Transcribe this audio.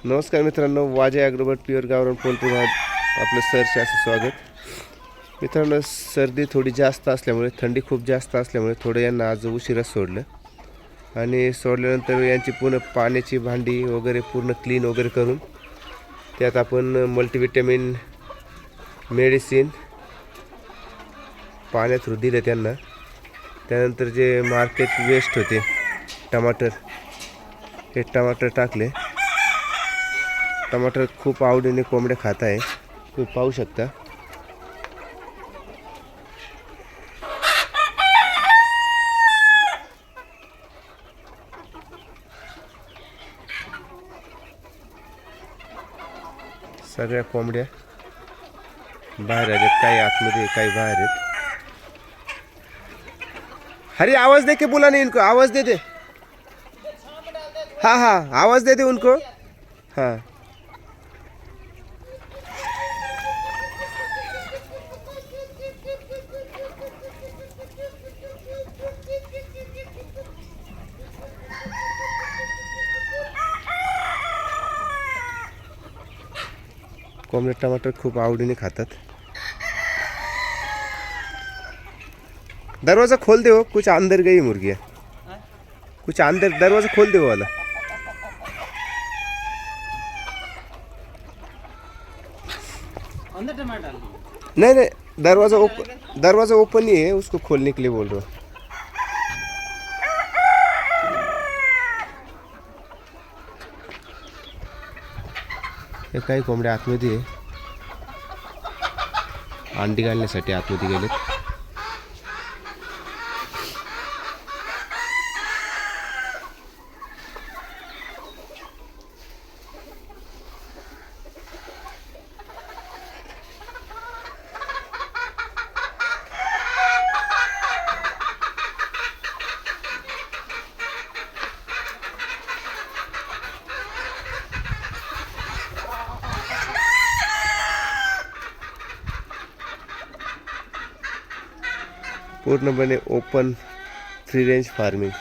नमस्कार मित्रांनो, वाजे ॲग्रोबर्ड प्युअर गावरान पोल्ट्री भाग आपलं सरचे असं स्वागत. मित्रांनो, सर्दी थोडी जास्त असल्यामुळे, थंडी खूप जास्त असल्यामुळे थोडं यांना आज उशिरा सोडलं आणि सोडल्यानंतर यांची पूर्ण पाण्याची भांडी वगैरे पूर्ण क्लीन वगैरे करून त्यात आपण मल्टीविटॅमिन मेडिसिन पाण्या थ्रू दिले त्यांना. त्यानंतर जे मार्केट वेस्ट होते टमाटर, हे टमाटर टाकले. टमाटर खूप आवडीने कोंबड्या खात आहे, तुम्ही पाहू शकता. सगळ्या कोंबड्या बाहेर आहेत, काही आतमध्ये काही बाहेर आहेत. हरी आवाज दे के बुला नहीं इनको, आवाज दे दे. हाँ हाँ, आवाज दे दे उनको. हाँ कोंबड्या टमाटर खूप आवडीने खातात. दरवाज़ा खोल दे, हो कुछ अंदर गई मुर्गियाँ, कुछ अंदर, दरवाज़ा खोल दे वो वाला. अंदर टमाटर नहीं नहीं, दरवाज़ा ओपन ही है, उसको खोलने के लिए बोल रहा हूँ. हे काही कोंबड्या आतमध्ये आहे, अंडी घालण्यासाठी आतमध्ये गेलेत. पूर्णपणे ओपन फ्री रेंज फार्मिंग.